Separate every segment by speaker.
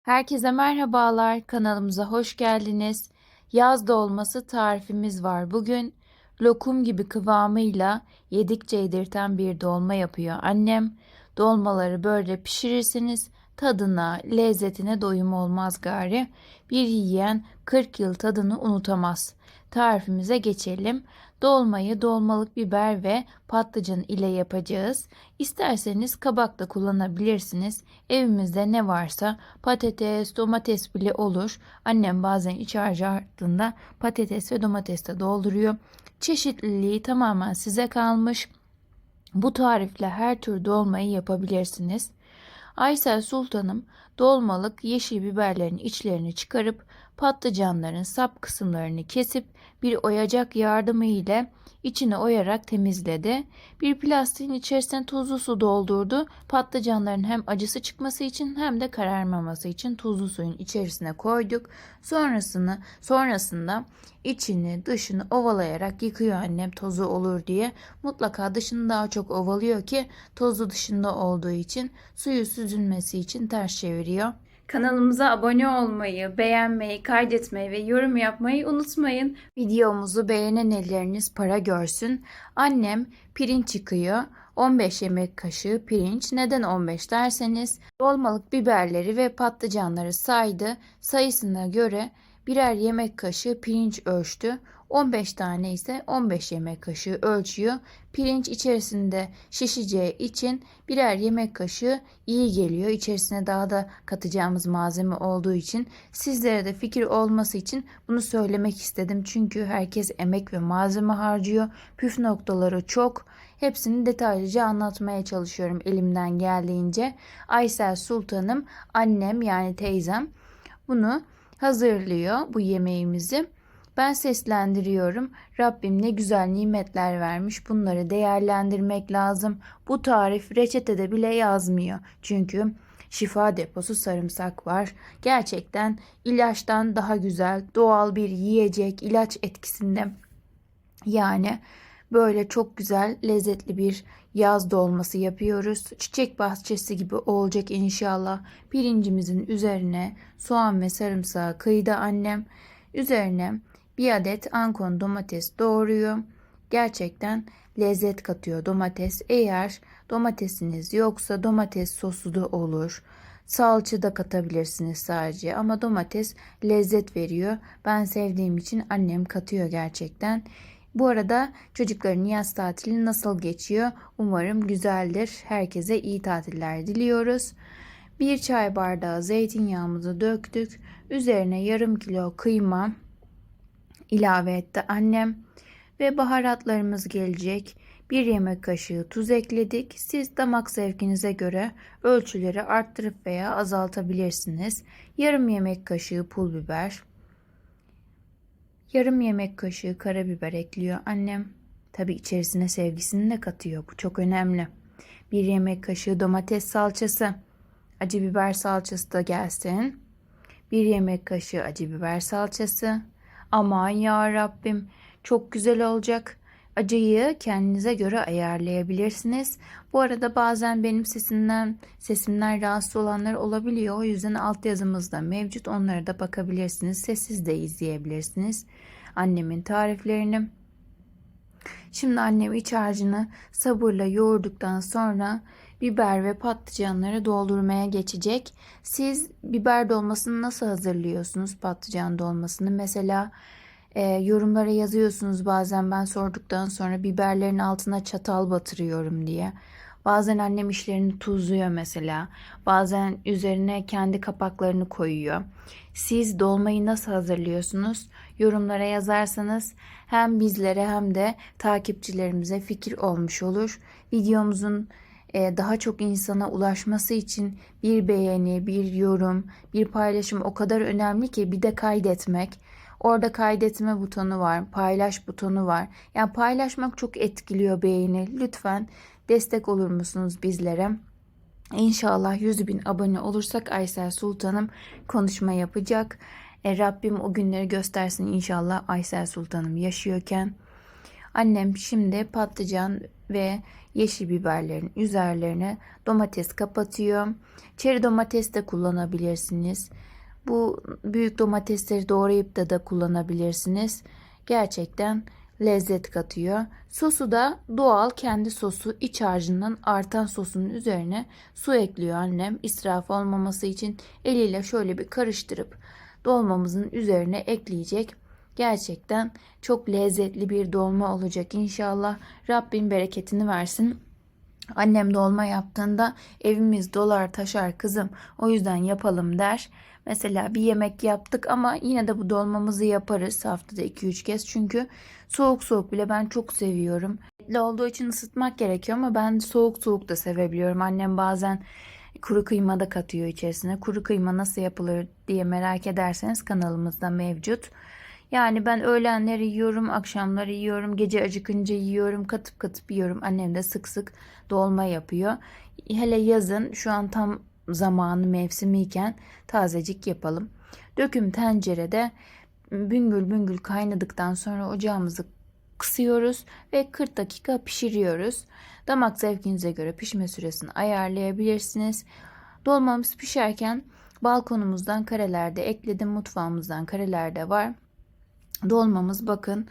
Speaker 1: Herkese merhabalar, kanalımıza hoş geldiniz. Yaz dolması tarifimiz var. Bugün lokum gibi kıvamıyla yedikçe yedirten bir dolma yapıyor annem. Dolmaları böyle pişirirsiniz, tadına, lezzetine doyum olmaz gari. Bir yiyen 40 yıl tadını unutamaz. Tarifimize geçelim. Dolmayı dolmalık biber ve patlıcan ile yapacağız. İsterseniz kabak da kullanabilirsiniz. Evimizde ne varsa patates, domates bile olur. Annem bazen iç harcı arttığında patates ve domates de dolduruyor. Çeşitliliği tamamen size kalmış. Bu tarifle her tür dolmayı yapabilirsiniz. Aysel Sultanım dolmalık yeşil biberlerin içlerini çıkarıp patlıcanların sap kısımlarını kesip bir oyacak yardımı ile içini oyarak temizledi. Bir plastiğin içerisine tuzlu su doldurdu. Patlıcanların hem acısı çıkması için hem de kararmaması için tuzlu suyun içerisine koyduk. Sonrasında içini dışını ovalayarak yıkıyor annem tozu olur diye. Mutlaka dışını daha çok ovalıyor ki tozu dışında olduğu için suyu süzülmesi için ters çeviriyor. Kanalımıza abone olmayı, beğenmeyi, kaydetmeyi ve yorum yapmayı unutmayın. Videomuzu beğenen elleriniz para görsün. Annem pirinç yıkıyor. 15 yemek kaşığı pirinç. Neden 15 derseniz dolmalık biberleri ve patlıcanları saydı. Sayısına göre birer yemek kaşığı pirinç ölçtü. 15 tane ise 15 yemek kaşığı ölçüyor. Pirinç içerisinde şişeceği için birer yemek kaşığı iyi geliyor. İçerisine daha da katacağımız malzeme olduğu için sizlere de fikir olması için bunu söylemek istedim. Çünkü herkes emek ve malzeme harcıyor. Püf noktaları çok. Hepsini detaylıca anlatmaya çalışıyorum elimden geldiğince. Aysel Sultanım, annem yani teyzem bunu hazırlıyor bu yemeğimizi. Ben seslendiriyorum. Rabbim ne güzel nimetler vermiş. Bunları değerlendirmek lazım. Bu tarif reçetede bile yazmıyor. Çünkü şifa deposu sarımsak var. Gerçekten ilaçtan daha güzel, doğal bir yiyecek, ilaç etkisinde. Yani böyle çok güzel, lezzetli bir yaz dolması yapıyoruz. Çiçek bahçesi gibi olacak inşallah. Pirincimizin üzerine soğan ve sarımsağı kıydı annem. Üzerine bir adet ankon domates doğruyor. Gerçekten lezzet katıyor domates. Eğer domatesiniz yoksa domates sosu da olur. Salça da katabilirsiniz sadece ama domates lezzet veriyor. Ben sevdiğim için annem katıyor gerçekten. Bu arada çocukların yaz tatili nasıl geçiyor? Umarım güzeldir. Herkese iyi tatiller diliyoruz. Bir çay bardağı zeytinyağımızı döktük. Üzerine yarım kilo kıyma ilave etti annem. Ve baharatlarımız gelecek. Bir yemek kaşığı tuz ekledik. Siz damak zevkinize göre ölçüleri arttırıp veya azaltabilirsiniz. Yarım yemek kaşığı pul biber. Yarım yemek kaşığı karabiber ekliyor annem. Tabi içerisine sevgisini de katıyor. Bu çok önemli. Bir yemek kaşığı domates salçası. Acı biber salçası da gelsin. Bir yemek kaşığı acı biber salçası. Aman ya Rabbim, çok güzel olacak. Acıyı kendinize göre ayarlayabilirsiniz. Bu arada bazen benim sesimden rahatsız olanlar olabiliyor. O yüzden altyazımız da mevcut. Onlara da bakabilirsiniz. Sessiz de izleyebilirsiniz. Annemin tariflerini. Şimdi annem iç harcını sabırla yoğurduktan sonra biber ve patlıcanları doldurmaya geçecek. Siz biber dolmasını nasıl hazırlıyorsunuz, patlıcan dolmasını? Mesela yorumlara yazıyorsunuz bazen ben sorduktan sonra biberlerin altına çatal batırıyorum diye. Bazen annem işlerini tuzluyor mesela. Bazen üzerine kendi kapaklarını koyuyor. Siz dolmayı nasıl hazırlıyorsunuz? Yorumlara yazarsanız hem bizlere hem de takipçilerimize fikir olmuş olur. Videomuzun daha çok insana ulaşması için bir beğeni, bir yorum, bir paylaşım o kadar önemli ki bir de kaydetmek. Orada kaydetme butonu var, paylaş butonu var. Yani paylaşmak çok etkiliyor beğeni. Lütfen destek olur musunuz bizlere? İnşallah 100.000 abone olursak Aysel Sultanım konuşma yapacak. Rabbim o günleri göstersin inşallah Aysel Sultanım yaşıyorken. Annem şimdi patlıcan ve yeşil biberlerin üzerlerine domates kapatıyor. Çeri domates de kullanabilirsiniz. Bu büyük domatesleri doğrayıp da kullanabilirsiniz. Gerçekten lezzet katıyor. Sosu da doğal kendi sosu, iç harcından artan sosunun üzerine su ekliyor annem. İsraf olmaması için eliyle şöyle bir karıştırıp dolmamızın üzerine ekleyecek. Gerçekten çok lezzetli bir dolma olacak inşallah. Rabbim bereketini versin. Annem dolma yaptığında evimiz dolar taşar kızım, o yüzden yapalım der. Mesela bir yemek yaptık ama yine de bu dolmamızı yaparız haftada 2-3 kez. Çünkü soğuk soğuk bile ben çok seviyorum. Etli olduğu için ısıtmak gerekiyor ama ben soğuk soğuk da sevebiliyorum. Annem bazen kuru kıyma da katıyor içerisine. Kuru kıyma nasıl yapılır diye merak ederseniz kanalımızda mevcut. Yani ben öğlenleri yiyorum, akşamları yiyorum, gece acıkınca yiyorum, katıp katıp yiyorum. Annem de sık sık dolma yapıyor. Hele yazın şu an tam zamanı mevsimiyken tazecik yapalım. Döküm tencerede büngül büngül kaynadıktan sonra ocağımızı kısıyoruz ve 40 dakika pişiriyoruz. Damak zevkinize göre pişme süresini ayarlayabilirsiniz. Dolmamız pişerken balkonumuzdan karelerde ekledim. Mutfağımızdan karelerde var. Dolmamız bakın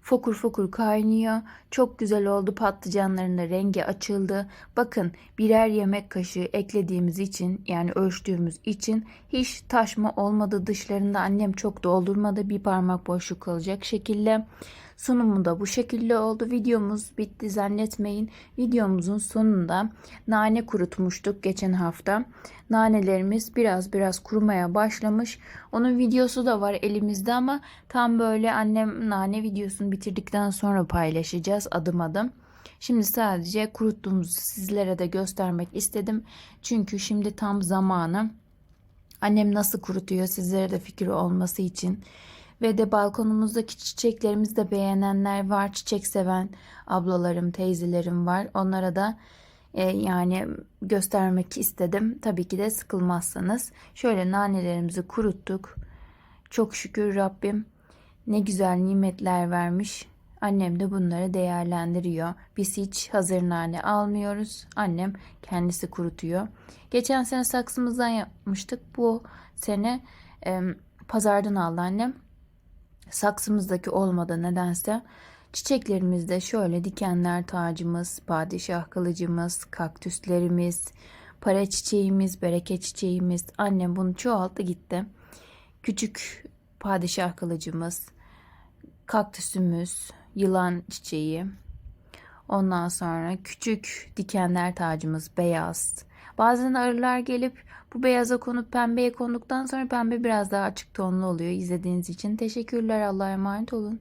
Speaker 1: fokur fokur kaynıyor. Çok güzel oldu. Patlıcanların da rengi açıldı. Bakın birer yemek kaşığı eklediğimiz için, yani ölçtüğümüz için hiç taşma olmadı. Dışlarında annem çok doldurmadı. Bir parmak boşluk kalacak şekilde. Sunumu da bu şekilde oldu. Videomuz bitti zannetmeyin. Videomuzun sonunda nane kurutmuştuk geçen hafta. Nanelerimiz biraz kurumaya başlamış. Onun videosu da var elimizde ama tam böyle annem nane videosunu bitirdikten sonra paylaşacağız adım adım. Şimdi sadece kuruttuğumuzu sizlere de göstermek istedim. Çünkü şimdi tam zamanı. Annem nasıl kurutuyor sizlere de fikir olması için. Ve de balkonumuzdaki çiçeklerimizi de beğenenler var. Çiçek seven ablalarım, teyzelerim var. Onlara da yani göstermek istedim. Tabii ki de sıkılmazsanız. Şöyle nanelerimizi kuruttuk. Çok şükür Rabbim ne güzel nimetler vermiş. Annem de bunları değerlendiriyor. Biz hiç hazır nane almıyoruz. Annem kendisi kurutuyor. Geçen sene saksımızdan yapmıştık. Bu sene pazardan aldı annem. Saksımızdaki olmadı nedense. Çiçeklerimizde şöyle dikenler tacımız, padişah kılıcımız, kaktüslerimiz, para çiçeğimiz, bereket çiçeğimiz. Annem bunu çoğalttı gitti. Küçük padişah kılıcımız, kaktüsümüz, yılan çiçeği. Ondan sonra küçük dikenler tacımız beyaz. Bazen arılar gelip bu beyaza konup pembeye konduktan sonra pembe biraz daha açık tonlu oluyor. İzlediğiniz için teşekkürler. Allah'a emanet olun.